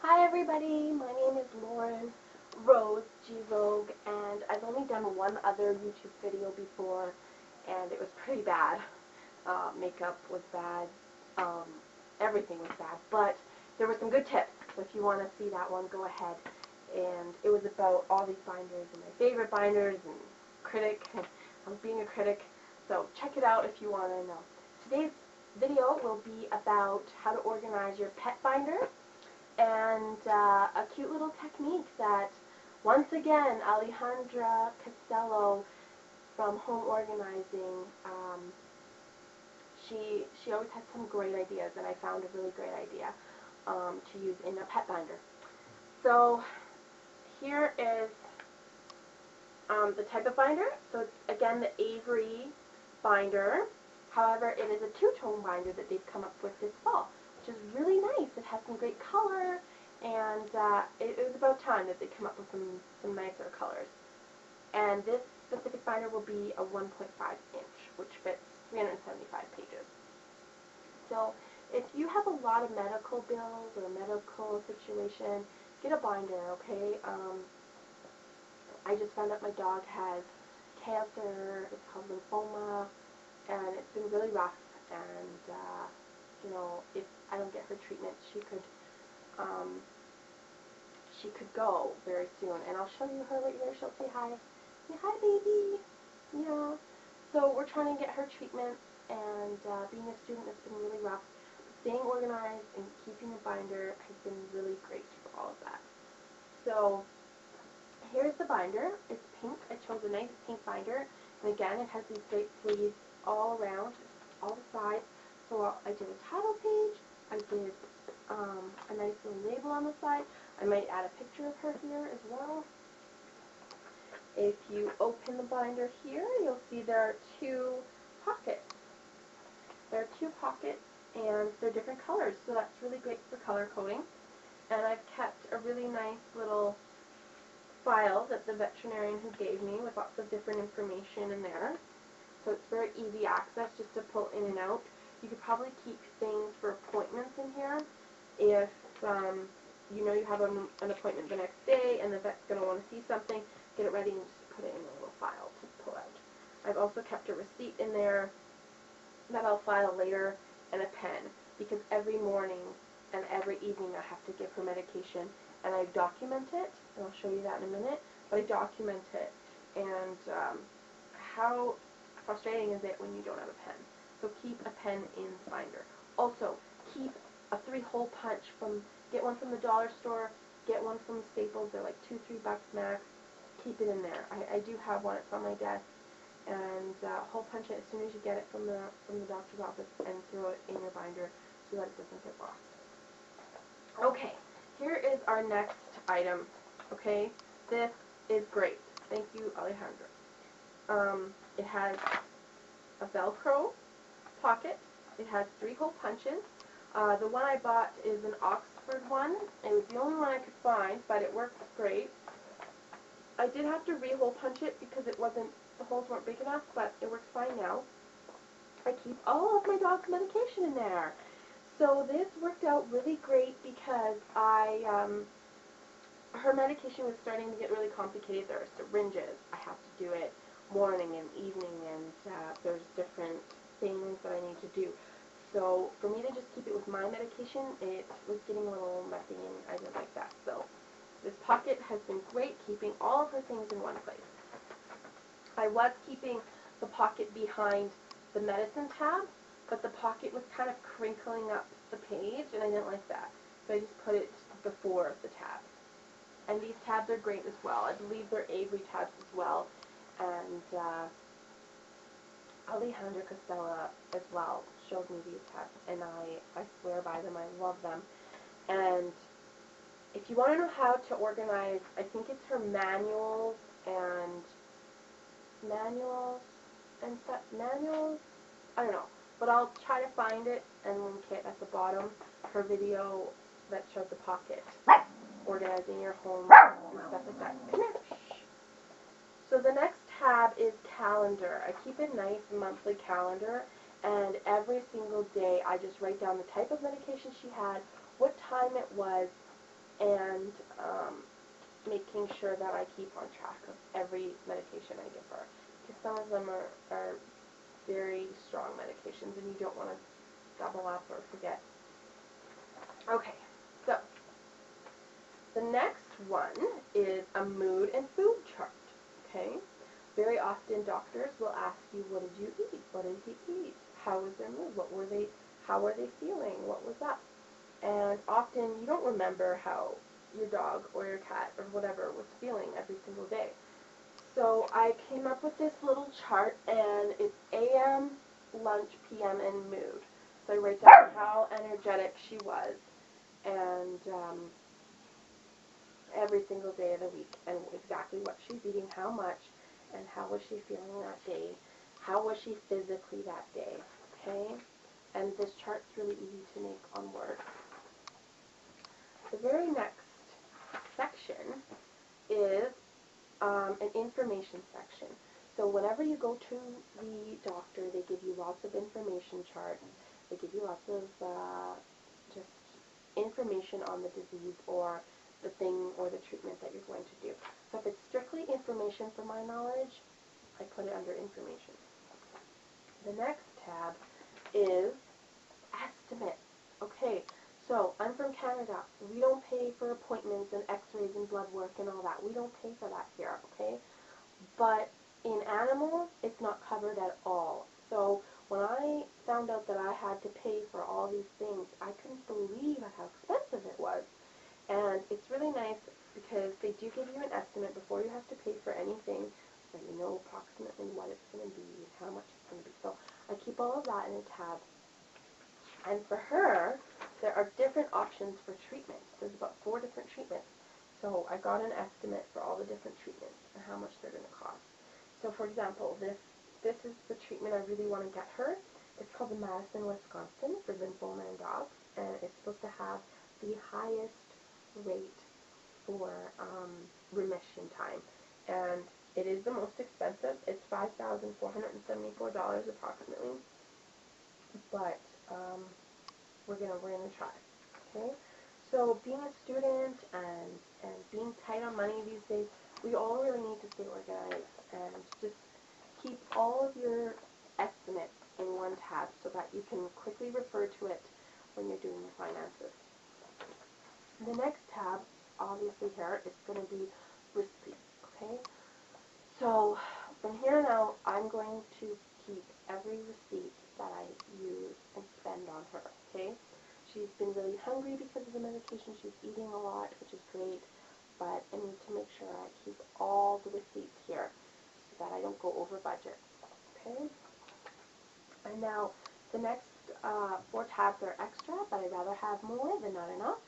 Hi everybody, my name is Lauren Rose G Vogue, and I've only done one other YouTube video before, and it was pretty bad. Makeup was bad, everything was bad, but there were some good tips. So if you want to see that one, go ahead. And it was about all these binders and my favorite binders and critic. I was being a critic, so check it out if you want to know. Today's video will be about how to organize your pet binder, and a cute little technique that, once again, Alejandra Costello from Home Organizing, she always has some great ideas, and I found a really great idea to use in a pet binder. So here is the type of binder. So it's, again, the Avery binder. However, it is a two-tone binder that they've come up with this fall, which is really nice. It has some great color, and it was about time that they come up with some nicer colors. And this specific binder will be a 1.5 inch, which fits 375 pages. So if you have a lot of medical bills or a medical situation, get a binder, okay? I just found out my dog has cancer. It's called lymphoma, and it's been really rough, and you know, if I don't get her treatment, she could go very soon, and I'll show you her right here. She'll say hi. Say hi, baby. Yeah. So we're trying to get her treatment, and being a student, it's been really rough. Staying organized and keeping a binder has been really great for all of that. So here's the binder. It's pink. I chose a nice pink binder, and again, it has these great sleeves all around, all the sides. So I did a title page. I did a nice little label on the side. I might add a picture of her here as well. If you open the binder here, you'll see there are two pockets. There are two pockets, and they're different colors, so that's really great for color coding. And I've kept a really nice little file that the veterinarian who gave me with lots of different information in there. So it's very easy access just to pull in and out. You could probably keep things for appointments in here if you know you have an appointment the next day and the vet's going to want to see something. Get it ready and just put it in a little file to pull out. I've also kept a receipt in there that I'll file later, and a pen, because every morning and every evening I have to give her medication, and I document it, and I'll show you that in a minute, but I document it, and how frustrating is it when you don't have a pen? So keep a pen in the binder. Also, keep a 3-hole punch get one from the dollar store, get one from Staples. They're like $2-3 max. Keep it in there. I do have one. It's on my desk, and hole punch it as soon as you get it from the doctor's office, and throw it in your binder so that it doesn't get lost. Okay, here is our next item. Okay, this is great. Thank you, Alejandra. It has a Velcro pocket. It has 3-hole punches. The one I bought is an Oxford one. It was the only one I could find, but it works great. I did have to re-hole punch it because the holes weren't big enough, but it works fine now. I keep all of my dog's medication in there. So this worked out really great because her medication was starting to get really complicated. There are syringes. I have to do it morning and evening, and there's different things that I need to do. So for me to just keep it with my medication, it was getting a little messy, and I didn't like that. So this pocket has been great, keeping all of her things in one place. I was keeping the pocket behind the medicine tab, but the pocket was kind of crinkling up the page, and I didn't like that. So I just put it before the tabs. And these tabs are great as well. I believe they're Avery tabs as well. And Alejandra Costello as well showed me these tabs, and I swear by them. I love them. And if you want to know how to organize, I think it's her manuals, I don't know, but I'll try to find it and link it at the bottom, her video that showed the pocket, organizing your home and stuff like that. Come here. So the next tab is calendar. I keep a nice monthly calendar, and every single day I just write down the type of medication she had, what time it was, and making sure that I keep on track of every medication I give her. Because some of them are very strong medications and you don't want to double up or forget. Okay, so the next one is a mood and food chart. Okay, very often doctors will ask you, what did you eat? What did he eat? How was their mood? How were they feeling? What was up? And often you don't remember how your dog or your cat or whatever was feeling every single day. So I came up with this little chart, and it's AM, lunch, PM, and mood. So I write down how energetic she was, and every single day of the week, and exactly what she's eating, how much, and how was she feeling that day, how was she physically that day, okay? And this chart's really easy to make on Word. The very next section is an information section. So whenever you go to the doctor, they give you lots of information charts. They give you lots of just information on the disease or the thing or the treatment that you're going to do. So if it's strictly information for my knowledge, I put it under information. The next tab is estimates. Okay, so I'm from Canada. We don't pay for appointments and x-rays and blood work and all that. We don't pay for that here, okay? But in animals, it's not covered at all. So when I found out that I had to pay for all these things, I couldn't believe how expensive it was. And it's really nice because they do give you an estimate before you have to pay for anything, so you know approximately what it's going to be and how much it's going to be. So I keep all of that in a tab. And for her, there are different options for treatment. There's about 4 different treatments. So I got an estimate for all the different treatments and how much they're going to cost. So for example, this is the treatment I really want to get her. It's called the Madison, Wisconsin for lymphoma in dogs, and it's supposed to have the highest rate for remission time. And it is the most expensive. It's $5,474 approximately. But we're gonna try. Okay. So being a student and being tight on money these days, we all really need to stay organized and just keep all of your estimates in one tab so that you can quickly refer to it when you're doing your finances. The next tab, obviously here, is going to be receipts. Okay. So from here on out, I'm going to keep every receipt that I use and spend on her, okay? She's been really hungry because of the medication. She's eating a lot, which is great, but I need to make sure I keep all the receipts here so that I don't go over budget, okay? And now the next 4 tabs are extra, but I'd rather have more than not enough.